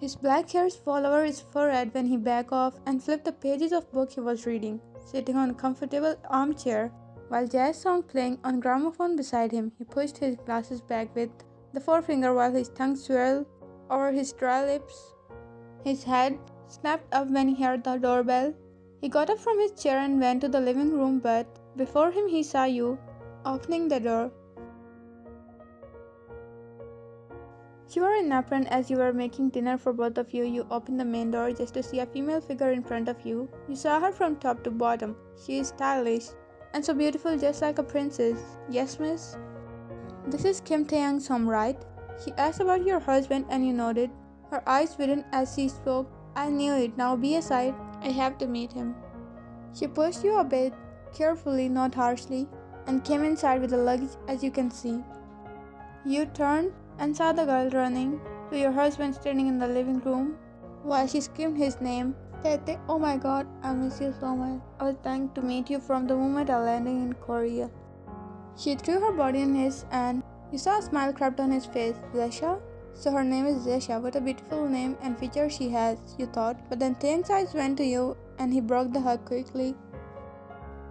His black hairs fall over his forehead when he backed off and flipped the pages of book he was reading, sitting on a comfortable armchair. While jazz song playing on gramophone beside him, he pushed his glasses back with the forefinger while his tongue swirled over his dry lips. His head snapped up when he heard the doorbell. He got up from his chair and went to the living room, but before him he saw you opening the door. You were in apron as you were making dinner for both of you. You opened the main door just to see a female figure in front of you. You saw her from top to bottom. She is stylish and so beautiful, just like a princess. Yes, miss? This is Kim Taehyung's home, right? She asked about your husband and you nodded. Her eyes widened as she spoke. I knew it. Now be aside. I have to meet him. She pushed you a bit, carefully, not harshly, and came inside with the luggage, as you can see. You turned and saw the girl running to your husband standing in the living room while she screamed his name. Tete, oh my god, I miss you so much. I was dying to meet you from the moment I landed in Korea. She threw her body in his and you saw a smile crept on his face. Zesha? So her name is Zesha. What a beautiful name and feature she has, you thought. But then Taehyung's eyes went to you and he broke the hug quickly.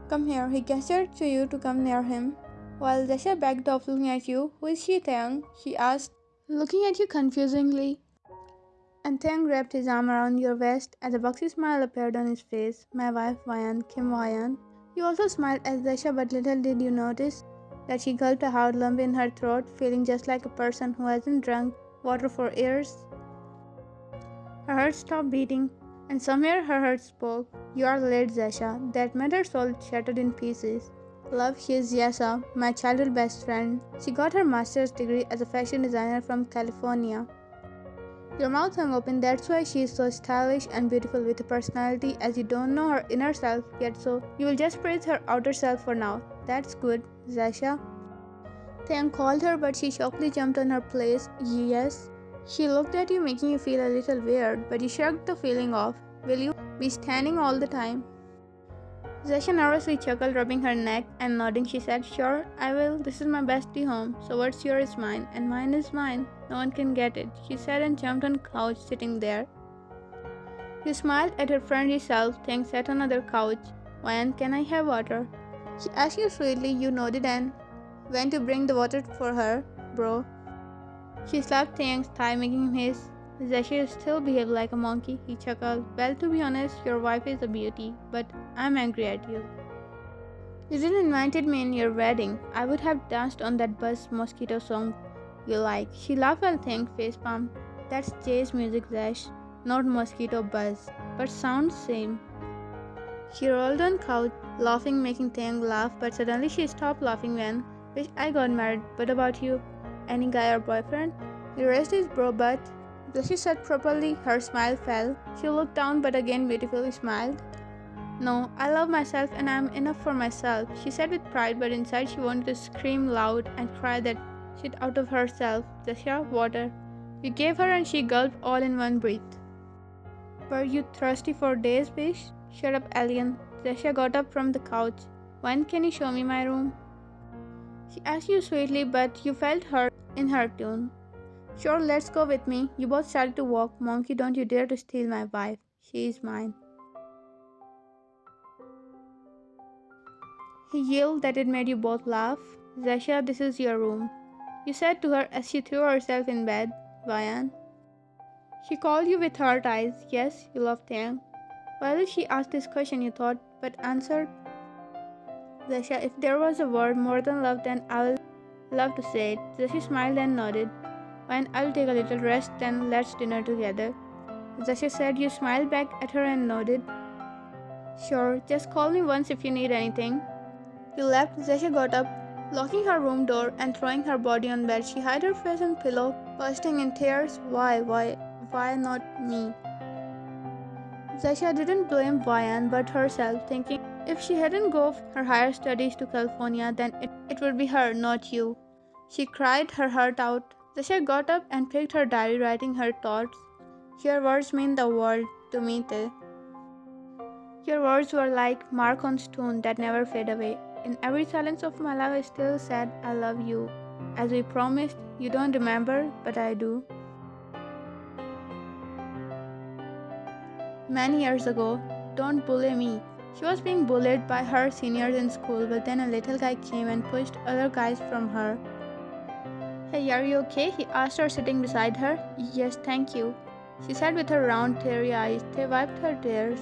Come here. He gestured to you to come near him. While Zesha backed off looking at you. Who is she, Taehyung? She asked, looking at you confusingly. And Taehyung wrapped his arm around your waist as a boxy smile appeared on his face. My wife, Vayan, Kim Vayan. You also smiled at Zesha, but little did you notice that she gulped a hard lump in her throat, feeling just like a person who hasn't drunk water for years. Her heart stopped beating, and somewhere her heart spoke. You are late, Zesha. That made her soul shattered in pieces. Love, she is Yesa, my childhood best friend. She got her master's degree as a fashion designer from California. Your mouth hung open, that's why she is so stylish and beautiful with a personality, as you don't know her inner self yet, so you will just praise her outer self for now. That's good, Zesha. Taehyung called her, but she shockingly jumped on her place. Yes. She looked at you, making you feel a little weird, but you shrugged the feeling off. Will you be standing all the time? Zesha nervously chuckled, rubbing her neck and nodding. She said, sure, I will. This is my bestie home, so what's yours is mine, and mine is mine. No one can get it, she said and jumped on couch sitting there. You smiled at her friendly self. Taehyung sat on another couch. When can I have water? She asked you sweetly. You nodded and went to bring the water for her, bro. She slapped Taehyung's thigh, making him hiss. Zesha still behaved like a monkey. He chuckled. Well, to be honest, your wife is a beauty, but I'm angry at you. You didn't invite me in your wedding. I would have danced on that Buzz Mosquito song you like. She laughed while Taehyung facepalmed. That's Jay's music, Zesh, not Mosquito Buzz, but sounds same. She rolled on couch, laughing, making Taehyung laugh, but suddenly she stopped laughing when, wish I got married. What about you? Any guy or boyfriend? He raised his brow, but she said properly. Her smile fell. She looked down, but again beautifully smiled. No, I love myself and I'm enough for myself, she said with pride, but inside she wanted to scream loud and cry that shit out of herself. Zesha, water. You gave her and she gulped all in one breath. Were you thirsty for days, bitch? Shut up, alien. Zesha got up from the couch. When can you show me my room? She asked you sweetly, but you felt hurt in her tone. Sure, let's go with me. You both started to walk. Monkey, don't you dare to steal my wife. She is mine. He yelled that it made you both laugh. Zesha, this is your room, you said to her as she threw herself in bed. Vayan. She called you with hurt eyes. Yes, you love Taehyung. Why did she ask this question, you thought, but answered. Zesha, if there was a word more than love, then I will love to say it. Zesha smiled and nodded. When I'll take a little rest, then let's dinner together. Zesha said. You smiled back at her and nodded. Sure, just call me once if you need anything. You left. Zesha got up, locking her room door and throwing her body on bed. She hid her face on pillow, bursting in tears. Why not me? Zesha didn't blame Vayan but herself, thinking if she hadn't gone her higher studies to California, then it would be her, not you. She cried her heart out. Zesha got up and picked her diary, writing her thoughts. Your words mean the world to me, Te. Your words were like mark on stone that never fade away. In every silence of my life, I still said, I love you. As we promised, you don't remember, but I do. many years ago. Don't bully me. She was being bullied by her seniors in school, but then a little guy came and pushed other guys from her. Hey, are you okay? He asked her sitting beside her. Yes, thank you, she said with her round, teary eyes. They wiped her tears.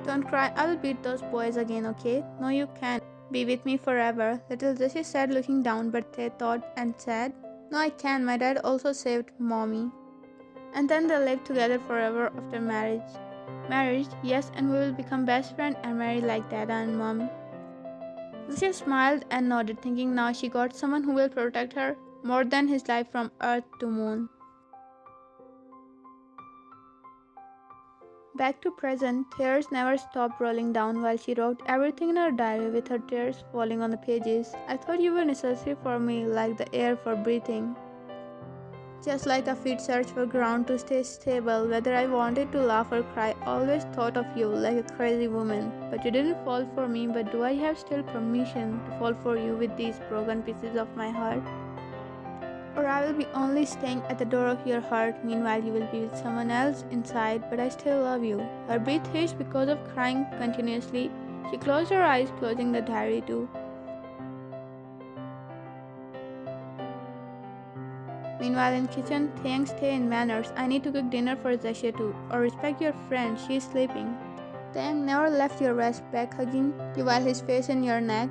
Don't cry, I will beat those boys again, okay? No, you can't. Be with me forever, little Jessie said, looking down, but they thought and said, no, I can. My dad also saved mommy. And then they lived together forever after marriage. Marriage, yes, and we will become best friends and marry like dada and mommy. Lucia smiled and nodded, thinking now she got someone who will protect her more than his life from earth to moon. Back to present, tears never stopped rolling down while she wrote everything in her diary with her tears falling on the pages. I thought you were necessary for me, like the air for breathing. Just like a feet search for ground to stay stable, whether I wanted to laugh or cry, always thought of you like a crazy woman. But you didn't fall for me, but do I have still permission to fall for you with these broken pieces of my heart? Or I will be only staying at the door of your heart, meanwhile you will be with someone else inside, but I still love you. Her breath hitched because of crying continuously. She closed her eyes, closing the diary too. Meanwhile in kitchen, Taehyung stay in manners. I need to cook dinner for Zasha too. Or respect your friend, she is sleeping. Taehyung never left your rest, back hugging you while his face in your neck.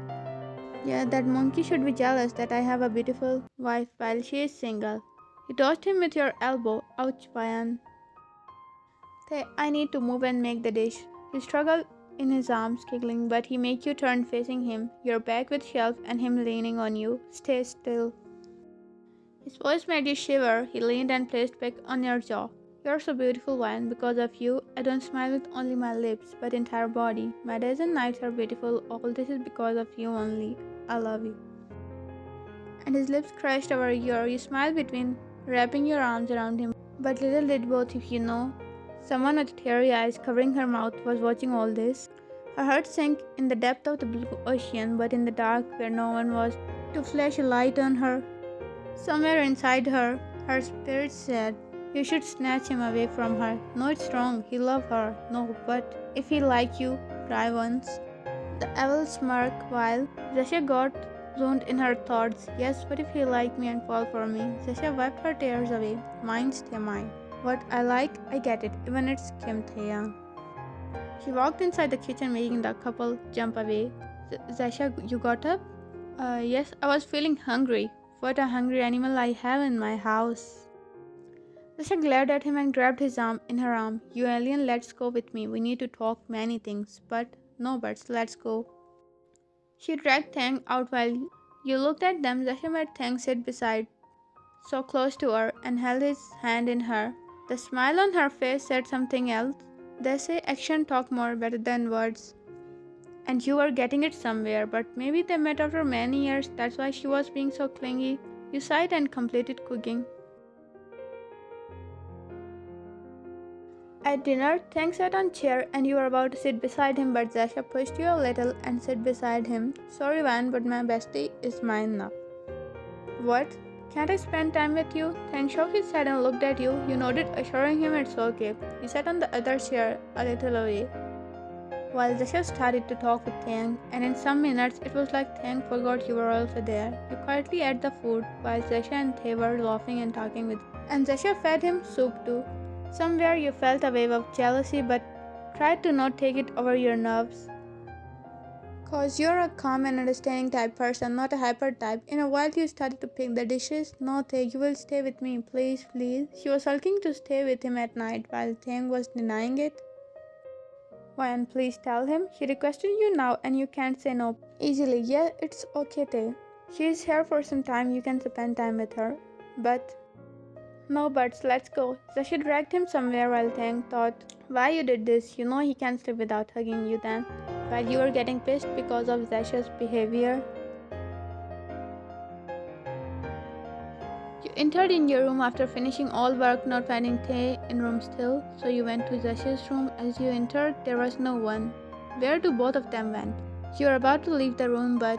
Yeah, that monkey should be jealous that I have a beautiful wife while she is single. You touched him with your elbow. Ouch, Bayan. I need to move and make the dish. You struggle in his arms, giggling, but he make you turn facing him, your back with shelf and him leaning on you. Stay still. His voice made you shiver. He leaned and placed back on your jaw. You're so beautiful, Wine. Because of you, I don't smile with only my lips, but entire body. My days and nights are beautiful. All this is because of you only. I love you. And his lips crashed over your. You smiled between wrapping your arms around him. But little did both of you know, someone with teary eyes covering her mouth was watching all this. Her heart sank in the depth of the blue ocean, but in the dark where no one was to flash a light on her. Somewhere inside her, her spirit said, you should snatch him away from her. No, it's wrong. He loved her. No, but if he like you, try once. The evil smirk while Zasha got zoned in her thoughts. Yes, but if he like me and fall for me. Zasha wiped her tears away. Mine stay mine. What I like, I get it, even it's Kim Taehyung. She walked inside the kitchen, making the couple jump away. Zasha, you got up? Yes, I was feeling hungry. What a hungry animal I have in my house. Zasha glared at him and grabbed his arm in her arm. You alien, let's go with me. We need to talk many things, but no buts, let's go. She dragged Taehyung out while you looked at them. Zasha made Taehyung sit beside, so close to her, and held his hand in her. The smile on her face said something else. They say action talk more better than words. And you were getting it somewhere, but maybe they met after many years, that's why she was being so clingy. You sighed and completed cooking. At dinner, Taehyung sat on chair and you were about to sit beside him, but Zasha pushed you a little and sat beside him. Sorry, Van, but my bestie is mine now. What? Can't I spend time with you? Taehyung shook his head and looked at you. You nodded, assuring him it's okay. You sat on the other chair, a little away, while Zasha started to talk with Taehyung, and in some minutes it was like Taehyung forgot you were also there. You quietly ate the food while Zasha and Tae were laughing and talking with you. And Zasha fed him soup too. Somewhere you felt a wave of jealousy but tried to not take it over your nerves. Cause you're a calm and understanding type person, not a hyper type. In a while you started to pick the dishes. No, Tae, you will stay with me, please, please. She was sulking to stay with him at night while Taehyung was denying it. Why, and please tell him. He requested you now and you can't say no easily. Yeah, it's okay, Tae. She is here for some time, you can spend time with her. But no buts, let's go. Zasha dragged him somewhere while Taehyung thought, why you did this? You know he can't sleep without hugging you then. While you were getting pissed because of Zasha's behavior. You entered in your room after finishing all work, not finding Tae in room still, so you went to Zasha's room. As you entered, there was no one. Where do both of them went? You were about to leave the room, but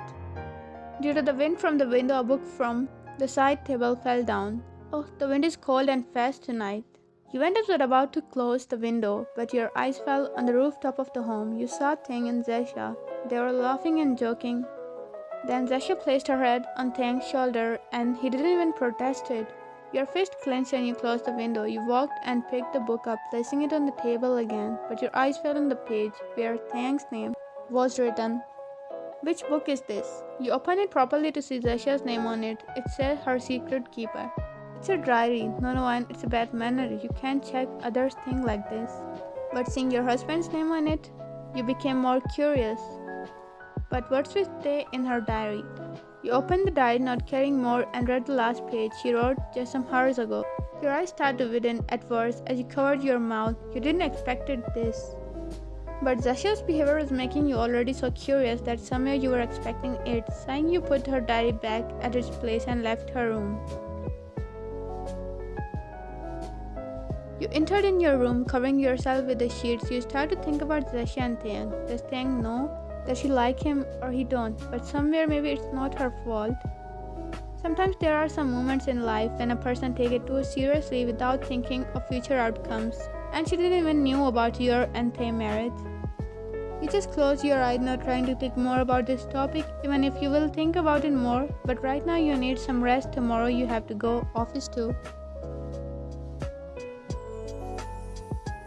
due to the wind from the window, a book from the side table fell down. Oh, the wind is cold and fast tonight. You went up were about to close the window, but your eyes fell on the rooftop of the home. You saw Taehyung and Zesha. They were laughing and joking. Then Zesha placed her head on Taehyung's shoulder and he didn't even protest it. Your fist clenched and you closed the window. You walked and picked the book up, placing it on the table again, but your eyes fell on the page where Taehyung's name was written. Which book is this? You open it properly to see Zesha's name on it. It says her secret keeper. It's a diary. No, Wine, it's a bad manner. You can't check others' things like this. But seeing your husband's name on it, you became more curious. But what's with Tae in her diary? You opened the diary, not caring more, and read the last page. She wrote just some hours ago. Your eyes started to widen at first as you covered your mouth. You didn't expect this. But Zasha's behavior was making you already so curious that somewhere you were expecting it. Sighing, you put her diary back at its place and left her room. You entered in your room, covering yourself with the sheets. You start to think about Zasha and Taehyung. Does Taehyung know that she like him or he don't? But somewhere maybe it's not her fault. Sometimes there are some moments in life when a person take it too seriously without thinking of future outcomes. And she didn't even knew about your and Tae marriage. You just close your eyes, not trying to think more about this topic, even if you will think about it more. But right now you need some rest. Tomorrow you have to go office too.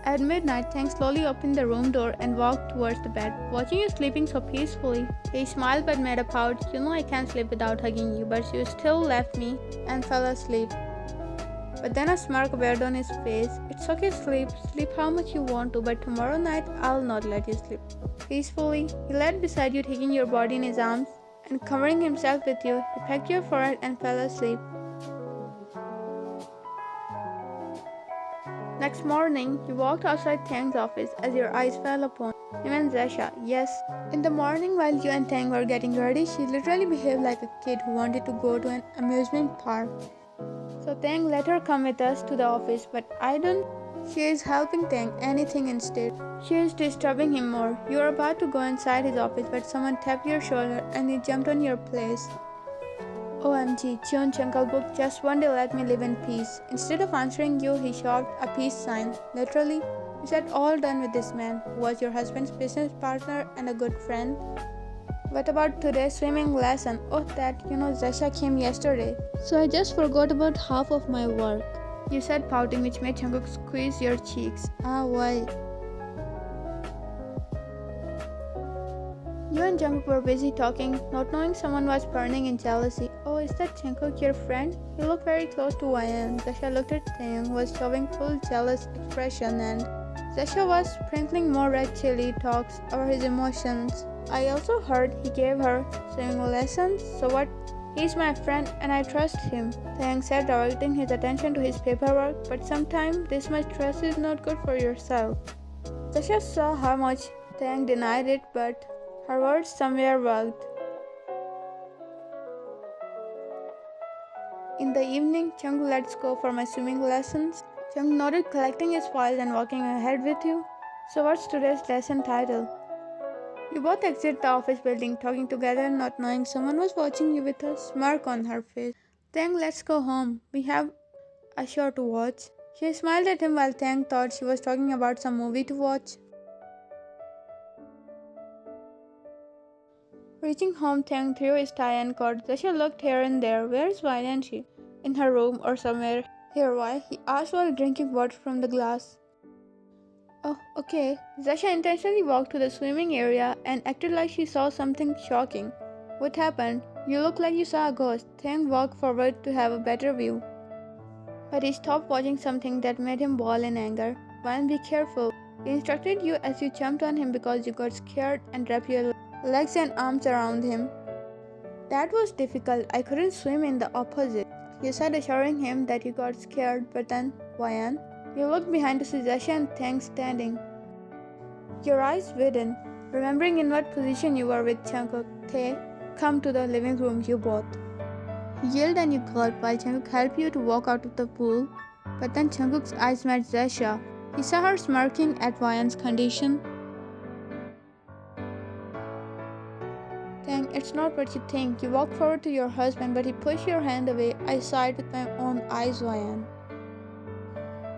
At midnight, Taehyung slowly opened the room door and walked towards the bed, watching you sleeping so peacefully. He smiled but made a pout. You know I can't sleep without hugging you, but you still left me and fell asleep. But then a smirk appeared on his face. It's okay, sleep how much you want to, but tomorrow night I'll not let you sleep. Peacefully, he laid beside you, taking your body in his arms and covering himself with you. He pecked your forehead and fell asleep. Next morning, you walked outside Taehyung's office as your eyes fell upon him and Zasha. Yes, in the morning while you and Taehyung were getting ready, she literally behaved like a kid who wanted to go to an amusement park. So Taehyung let her come with us to the office, but I don't. She is helping Taehyung anything instead. She is disturbing him more. You are about to go inside his office, but someone tapped your shoulder and he jumped on your place. OMG, Cheon Book, just one day let me live in peace. Instead of answering you, he shoved a peace sign. Literally, you said all done with this man, who was your husband's business partner and a good friend. What about today's swimming lesson? Oh, Zasha came yesterday, so I just forgot about half of my work. You said, pouting, which made Jungkook squeeze your cheeks. Why? You and Jungkook were busy talking, not knowing someone was burning in jealousy. Oh, is that Jungkook your friend? He looked very close to Wyan. Zasha looked at Taehyung, who was showing full jealous expression, and Zasha was sprinkling more red chili talks over his emotions. I also heard he gave her swimming lessons, so what? He's my friend and I trust him, Taehyung said, directing his attention to his paperwork, but sometimes this much trust is not good for yourself. Zasha saw how much Taehyung denied it, but her words somewhere bugged. In the evening, Chung, let's go for my swimming lessons. Chung nodded, collecting his files and walking ahead with you. So what's today's lesson title? You both exit the office building, talking together, not knowing someone was watching you with a smirk on her face. Taehyung, let's go home. We have a show to watch. She smiled at him while Taehyung thought she was talking about some movie to watch. Reaching home, Taehyung threw his tie and coat. Zasha looked here and there. Where is Why and she? In her room or somewhere. Here, why? He asked while drinking water from the glass. Oh, okay. Zasha intentionally walked to the swimming area and acted like she saw something shocking. What happened? You look like you saw a ghost. Taehyung walked forward to have a better view. But he stopped watching something that made him bawl in anger. Why, be careful. He instructed you as you jumped on him because you got scared and wrapped your legs and arms around him. That was difficult. I couldn't swim in the opposite. You said, assuring him that you got scared, but then, Wyan? You looked behind to see Zasha and Taehyung standing. Your eyes widened, remembering in what position you were with Jungkook. Tae, come to the living room, you both. He yelled and you gulped while Jungkook helped you to walk out of the pool. But then Jungkook's eyes met Zasha. He saw her smirking at Wyan's condition. Taehyung, it's not what you think. You walked forward to your husband, but he pushed your hand away. I saw it with my own eyes, Wyan.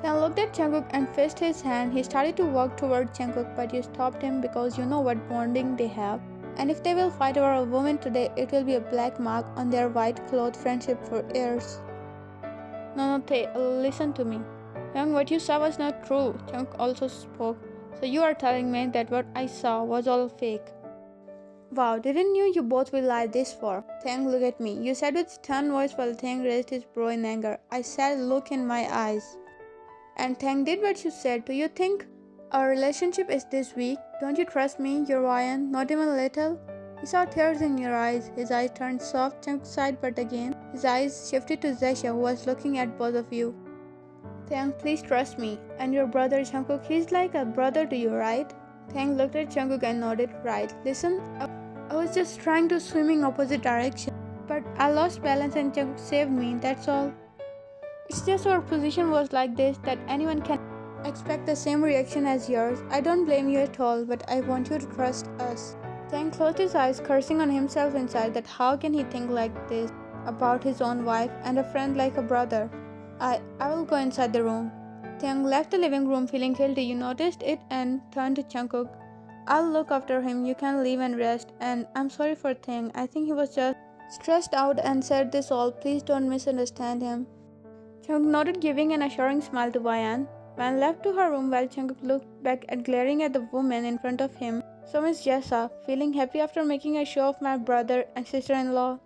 Taehyung looked at Jungkook and fist his hand. He started to walk toward Jungkook, but you stopped him because you know what bonding they have. And if they will fight over a woman today, it will be a black mark on their white cloth friendship for years. No, Tae, listen to me. Young, what you saw was not true. Jungkook also spoke. So you are telling me that what I saw was all fake. Wow, didn't you both will lie this far? Taehyung, look at me. You said with stern voice while Taehyung raised his brow in anger. I said, look in my eyes. And Taehyung did what you said. Do you think our relationship is this weak? Don't you trust me, your Ryan? Not even a little? He saw tears in your eyes. His eyes turned soft. Jungkook sighed, but again, his eyes shifted to Zesha, who was looking at both of you. Taehyung, please trust me. And your brother Jungkook, he's like a brother to you, right? Taehyung looked at Jungkook and nodded. Right. Listen, I was just trying to swim in opposite direction, but I lost balance and Jungkook saved me. That's all. It's just our position was like this that anyone can expect the same reaction as yours. I don't blame you at all, but I want you to trust us. Taehyung closed his eyes, cursing on himself inside that how can he think like this about his own wife and a friend like a brother. I will go inside the room. Taehyung left the living room feeling guilty. You noticed it and turned to Jungkook. I'll look after him. You can leave and rest. And I'm sorry for Taehyung. I think he was just stressed out and said this all. Please don't misunderstand him. Jungkook nodded, giving an assuring smile to Vayan. Vayan left to her room while Jungkook looked back at glaring at the woman in front of him. So Miss Jessa, feeling happy after making a show of my brother and sister-in-law.